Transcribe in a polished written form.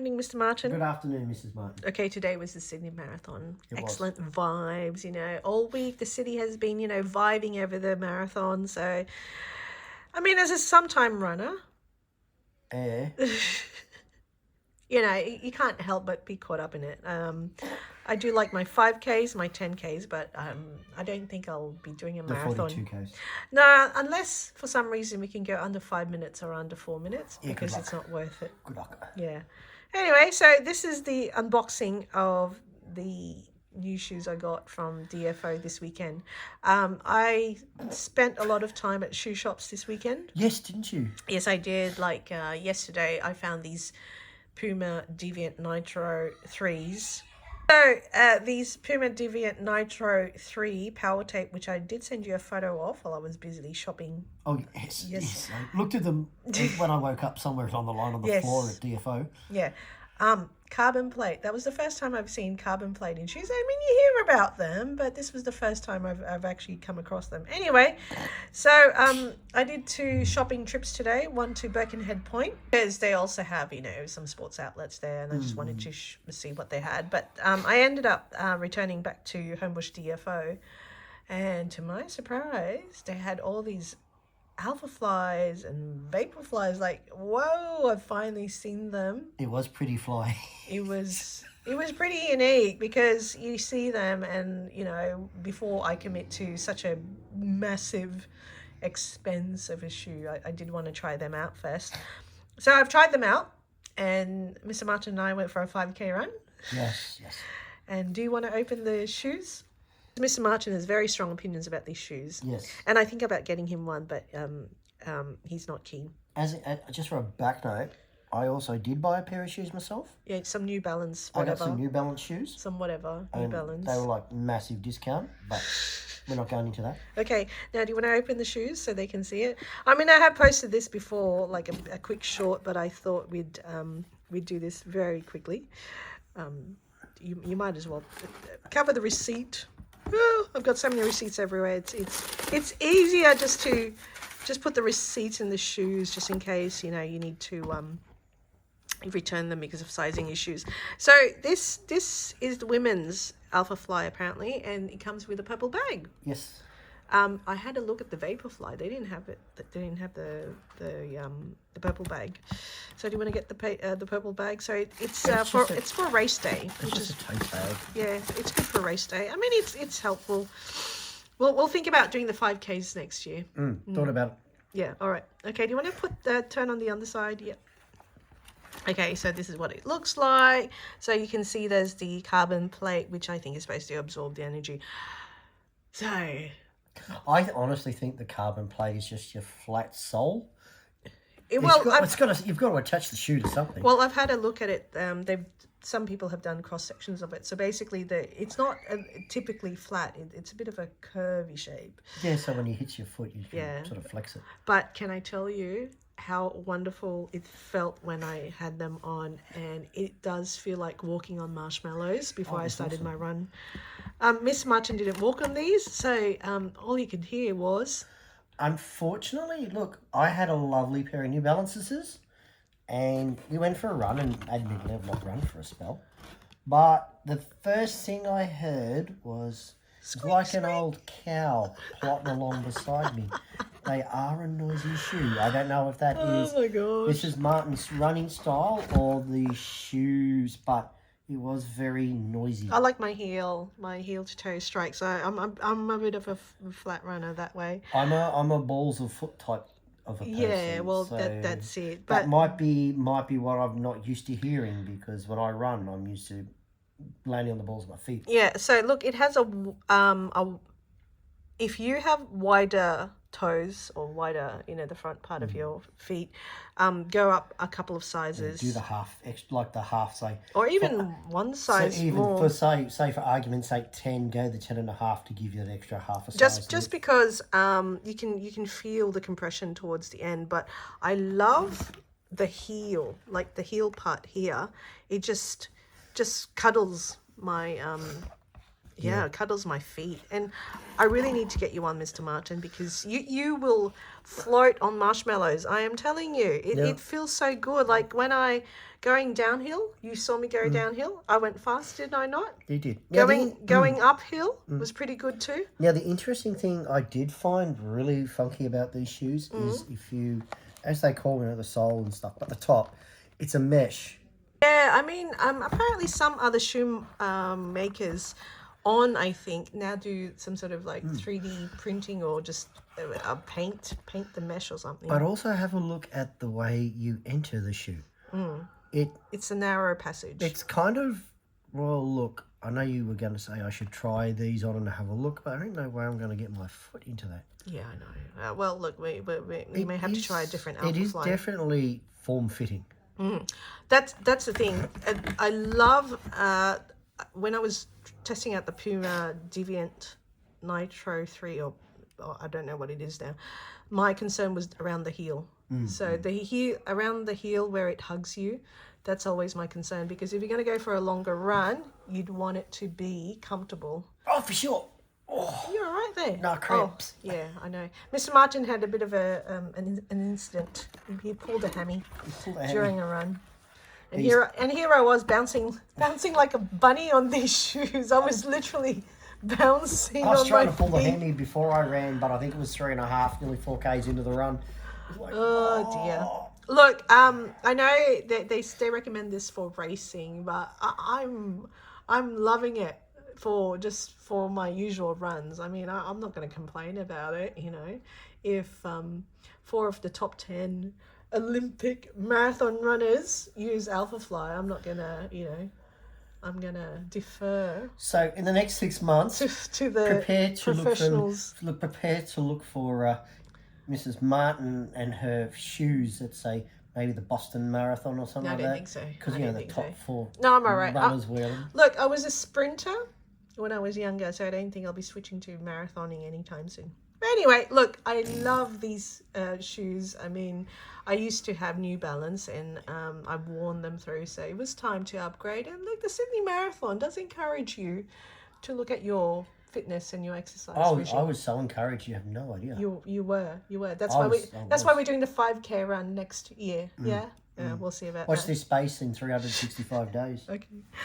Evening, Mr. Martin. Good afternoon, Mrs. Martin. Okay, today was the Sydney Marathon. It was. Excellent vibes, all week the city has been, vibing over the marathon. So, I mean, as a sometime runner, you can't help but be caught up in it. I do like my 5Ks, my 10Ks, but I don't think I'll be doing a marathon. The 42Ks. No, unless for some reason we can go under 5 minutes or under 4 minutes, Yeah, because it's not worth it. Good luck. Yeah. Anyway, so this is the unboxing of the new shoes I got from DFO this weekend. I spent a lot of time at shoe shops this weekend. Yes, didn't you? Yes, I did. Like yesterday, I found these Puma Deviant Nitro 3s. So these Puma Deviant Nitro 3 power tape, which I did send you a photo of while I was busily shopping. Oh, yes. I looked at them when I woke up somewhere on the line on the floor at DFO. Yeah. Carbon plate. That was the first time I've seen carbon plate in shoes. I mean, you hear about them, but this was the first time I've actually come across them. Anyway, so I did 2 shopping trips today. One to Birkenhead Point, because they also have, some sports outlets there, and I just wanted to see what they had. But I ended up returning back to Homebush DFO, and to my surprise, they had all these alpha flies and vapor flies. Like, whoa, I've finally seen them. It was pretty fly. It was pretty unique, because you see them and before I commit to such a massive expense of a shoe, I did want to try them out first. So I've tried them out, and Mr. Martin and I went for a 5K run. Yes. And do you want to open the shoes? Mr. Martin has very strong opinions about these shoes. Yes. And I think about getting him one, but he's not keen. Just for a back note, I also did buy a pair of shoes myself. Yeah, some New Balance, whatever. I got some New Balance shoes. Some whatever, New Balance. They were like massive discount, but we're not going into that. Okay, now do you want to open the shoes so they can see it? I mean, I have posted this before, like a quick short, but I thought we'd do this very quickly. You might as well cover the receipt. Oh, I've got so many receipts everywhere. It's easier just to put the receipts in the shoes, just in case you need to return them because of sizing issues. So this is the women's Alpha Fly apparently, and it comes with a purple bag. Yes. I had a look at the Vaporfly. They didn't have it. They didn't have the purple bag. So do you want to get the purple bag? So it's for race day. It's just a tote bag. Yeah, it's good for race day. I mean, it's helpful. We'll think about doing the 5Ks next year. Thought about it. Yeah. All right. Okay. Do you want to put turn on the underside? Yeah. Okay, so this is what it looks like. So you can see there's the carbon plate, which I think is supposed to absorb the energy. So I honestly think the carbon plate is just your flat sole. You've got to attach the shoe to something. Well, I've had a look at it. Some people have done cross sections of it. So basically, it's not typically flat. It's a bit of a curvy shape. Yeah. So when you hit your foot, you can sort of flex it. But can I tell you how wonderful it felt when I had them on, and it does feel like walking on marshmallows before I started my run. Miss Martin didn't walk on these, so all you could hear was... Unfortunately, look, I had a lovely pair of New Balances, and we went for a run, and admittedly I've not run for a spell. But the first thing I heard was like an old cow plotting along beside me. They are a noisy shoe. I don't know if that is Mrs. Martin's running style or the shoes, but it was very noisy. I like my heel to toe strike. So I'm a bit of a flat runner that way. I'm a balls of foot type of a person. Yeah, well, so that's it. But that might be what I'm not used to hearing, because when I run, I'm used to landing on the balls of my feet. Yeah. So look, it has a if you have wider toes or wider, the front part of your feet, go up a couple of sizes. Do the half, like the half, say. Or even one size so even more. For say for argument's sake, 10, go the 10.5 to give you that extra half a size. Just because you can feel the compression towards the end, but I love the heel, like the heel part here. It just cuddles my Yeah, it cuddles my feet. And I really need to get you on, Mr. Martin, because you will float on marshmallows. I am telling you, it feels so good. Like when going downhill, you saw me go downhill. I went fast, did I not? You did. Now, Going uphill was pretty good too. Now, the interesting thing I did find really funky about these shoes is if you, as they call it, the sole and stuff, but the top, it's a mesh. Yeah, I mean, apparently some other shoe makers I think, now do some sort of like 3D printing or just paint the mesh or something. But also have a look at the way you enter the shoe. It's a narrow passage. It's kind of, well, look, I know you were going to say I should try these on and have a look, but I don't know where I'm going to get my foot into that. Yeah, I know. Well, look, we may have to try a different Alpha It is Fly. definitely form-fitting. That's the thing. I love when I was testing out the Puma Deviant Nitro 3 or I don't know what it is now. My concern was around the heel. So the heel around the heel where it hugs you, that's always my concern, because if you're going to go for a longer run, you'd want it to be comfortable. Oh, for sure. Oh, You're all right there. no cramps. Oh, yeah, I know. Mr. Martin had a bit of an incident. He pulled a hammy during a run. And here I was bouncing like a bunny on these shoes. I was literally bouncing on my feet. I was trying to pull the hammy before I ran, but I think it was 3.5, nearly 4 Ks into the run. Like, oh dear. Look, I know that they recommend this for racing, but I'm loving it for my usual runs. I mean, I'm not going to complain about it. You know, if 4 of the top 10 Olympic marathon runners use Alpha Fly, I'm not gonna, I'm gonna defer. So in the next 6 months, to the professionals. Prepare to look for Mrs. Martin and her shoes that say maybe the Boston Marathon or something No, I like don't that. think so. Because the top 4 No, I'm all right. runners wear them. Look, I was a sprinter when I was younger, so I don't think I'll be switching to marathoning anytime soon. But anyway, look, I love these shoes. I mean, I used to have New Balance and I've worn them through, so it was time to upgrade. And look, the Sydney Marathon does encourage you to look at your fitness and your exercise regime. I was so encouraged. You have no idea. You were. That's why we're doing the 5K run next year. Yeah. We'll see about Watch that. this space in 365 days. Okay.